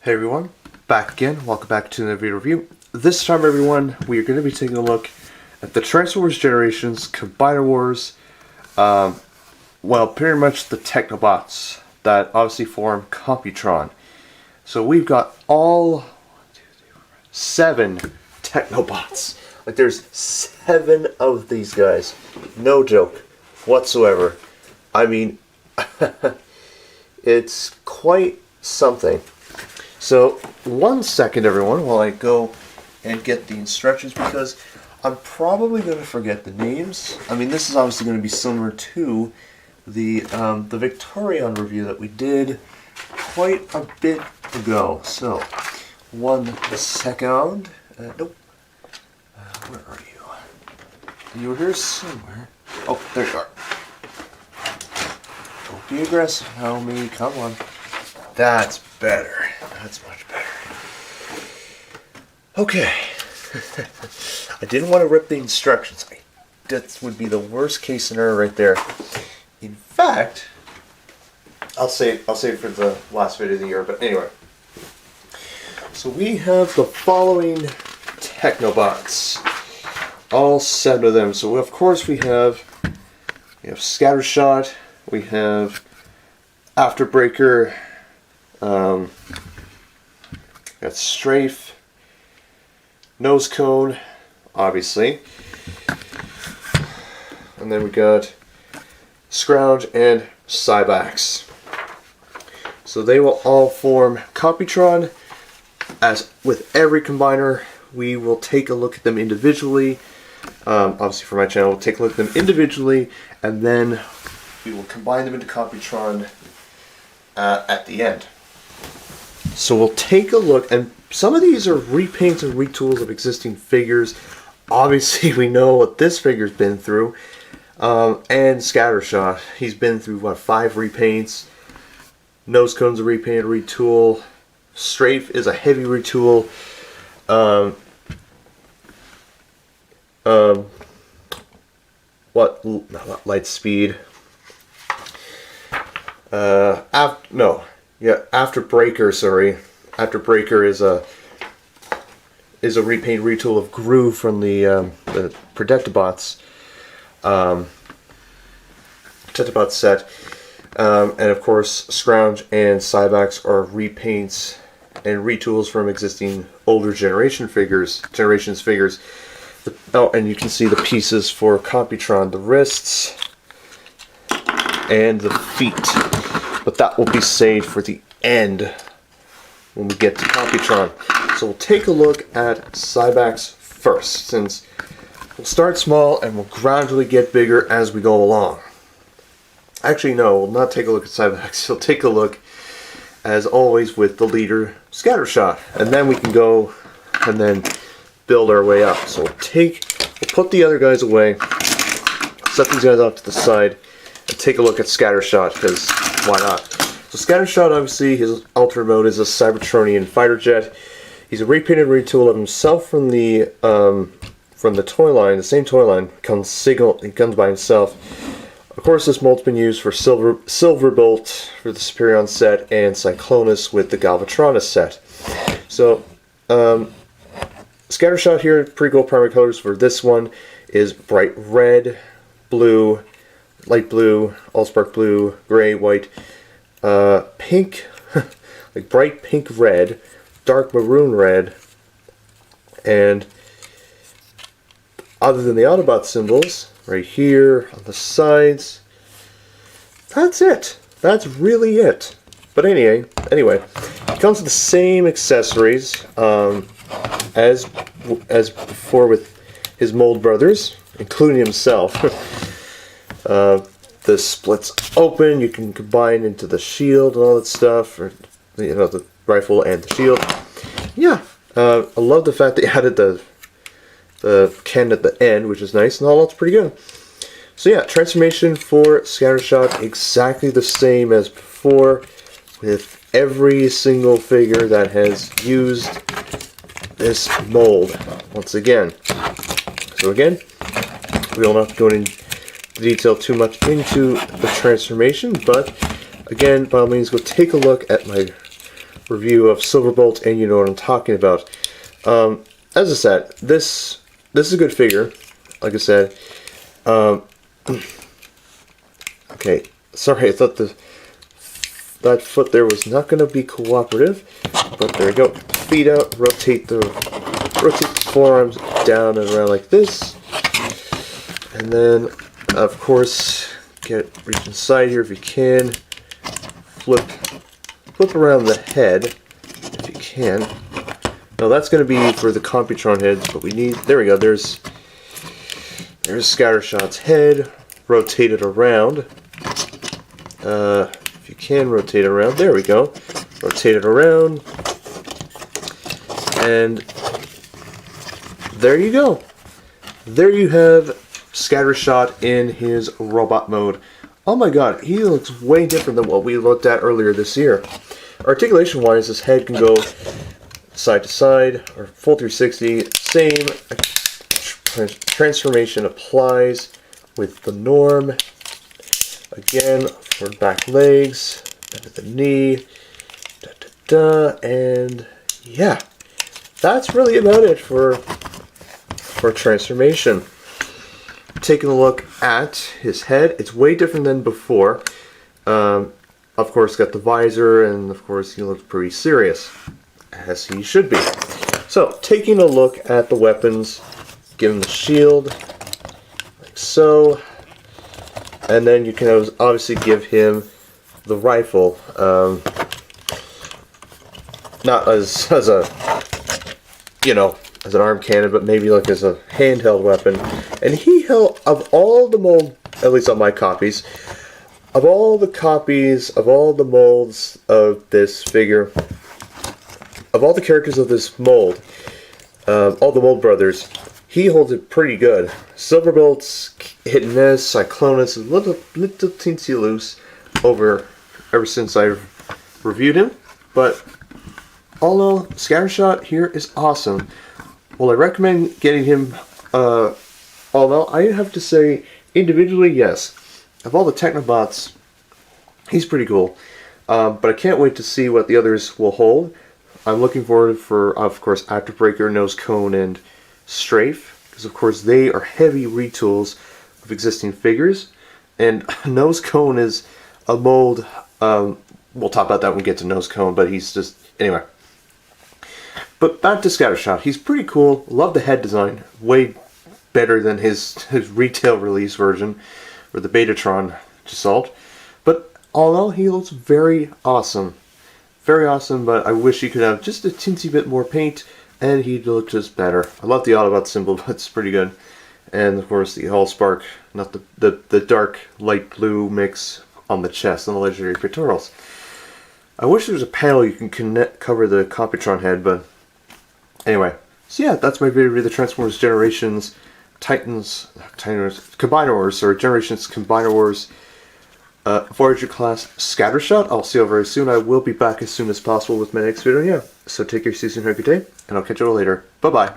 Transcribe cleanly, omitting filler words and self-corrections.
Hey everyone, back again. Welcome back to another video review. This time everyone, we are going to be taking a look at the Transformers Generations Combiner Wars, well, pretty much the Technobots that obviously form Computron. So we've got all 7 Technobots. Like there's 7 of these guys. No joke whatsoever. I mean, it's quite something. So, 1 second everyone while I go and get the instructions, because I'm probably going to forget the names. I mean, this is obviously going to be similar to the Victorion review that we did quite a bit ago. So, 1 second. Nope. Where are you? You were here somewhere. Oh, there you are. Don't be aggressive, homie. Come on. That's better. That's much better. Okay. I didn't want to rip the instructions. That would be the worst case scenario right there. In fact, I'll save it for the last video of the year, but anyway. So we have the following Technobots. All 7 of them. So of course we have ScatterShot, we have Afterbreaker, got Strafe, Nose Cone, obviously, and then we got Scrouge and Cybax. So they will all form Computron. As with every combiner, we will take a look at them individually. Obviously for my channel, we'll take a look at them individually, and then we will combine them into Computron at the end. So we'll take a look, and some of these are repaints and retools of existing figures. Obviously we know what this figure's been through. And ScatterShot, he's been through what, 5 repaints. Nose Cone's a repaint, retool. Strafe is a heavy retool. Not light speed. Afterbreaker, sorry. Afterbreaker is a repaint retool of Groove from the Predictabots set. And of course, Scrouge and Cybax are repaints and retools from existing older generations figures. And you can see the pieces for Computron, the wrists and the feet. But that will be saved for the end when we get to Computron. So we'll take a look at Cybax first, since we'll start small and we'll gradually get bigger as we go along. Actually, no, we'll not take a look at Cybax. We'll take a look, as always, with the leader, ScatterShot. And then we can go and then build our way up. So we'll put the other guys away, set these guys off to the side, and take a look at ScatterShot, because why not? So ScatterShot, obviously, his ultimate mode is a Cybertronian fighter jet. He's a repainted retool of himself from the toy line, the same toy line. He comes by himself. Of course, this mold's been used for Silverbolt for the Superion set, and Cyclonus with the Galvatronus set. So, ScatterShot here, pretty cool primary colors for this one is bright red, blue, light blue, allspark blue, gray, white, pink, like bright pink red, dark maroon red, and other than the Autobot symbols, right here on the sides, that's it. That's really it. But anyway, it comes with the same accessories as before with his mold brothers, including himself. This splits open. You can combine into the shield and all that stuff, or the rifle and the shield. Yeah, I love the fact they added the cannon at the end, which is nice, and all that's pretty good. So yeah, transformation for ScatterShot exactly the same as before, with every single figure that has used this mold once again. So again, we will not go into detail too much into the transformation, but again, by all means, go take a look at my review of Silverbolt, and you know what I'm talking about. As I said, this is a good figure. Like I said, okay. Sorry, I thought that foot there was not going to be cooperative, but there we go. Feet out, rotate the forearms down and around like this, and then of course reach inside here if you can. Flip around the head if you can. Now that's going to be for the Computron heads, but we need, there we go, there's ScatterShot's head. Rotate it around. If you can rotate it around, there we go. Rotate it around, and there you go. There you have ScatterShot in his robot mode. Oh my god, he looks way different than what we looked at earlier this year. Articulation wise, his head can go side to side or full 360. Same transformation applies with the norm. Again, for back legs, under the knee, and yeah, that's really about it for transformation. Taking a look at his head, it's way different than before. Of course, got the visor, and of course he looks pretty serious, as he should be. So, taking a look at the weapons, give him the shield, like so, and then you can obviously give him the rifle, not as a, you know, as an arm cannon, but maybe like as a handheld weapon. And he held, of all the mold, at least on my copies, of all the molds of this figure, of all the characters of this mold, all the mold brothers, he holds it pretty good. Silverbolt's hit and miss, Cyclonus is a little teensy loose ever since I've reviewed him, but all in all, ScatterShot here is awesome. Well, I recommend getting him, although I have to say, individually, yes. Of all the TechnoBots, he's pretty cool. But I can't wait to see what the others will hold. I'm looking forward for, of course, Actibreaker, Nose Cone, and Strafe, because of course they are heavy retools of existing figures. And Nose Cone is a mold, we'll talk about that when we get to Nose Cone, but he's just, anyway. But back to ScatterShot, he's pretty cool. Love the head design, way better than his retail release version, or the Betatron Assault. But all in all, he looks very awesome. Very awesome, but I wish he could have just a teensy bit more paint, and he'd look just better. I love the Autobot symbol, but it's pretty good. And of course the Allspark, not the dark light blue mix on the chest and the legendary pectorals. I wish there was a panel you can cover the Computron head, but anyway. So yeah, that's my video of the Transformers Generations Combiner Wars, or Generations Combiner Wars Voyager class ScatterShot. I'll see you very soon. I will be back as soon as possible with my next video. Yeah. So take care, see you soon, have a good day, and I'll catch you all later. Bye bye.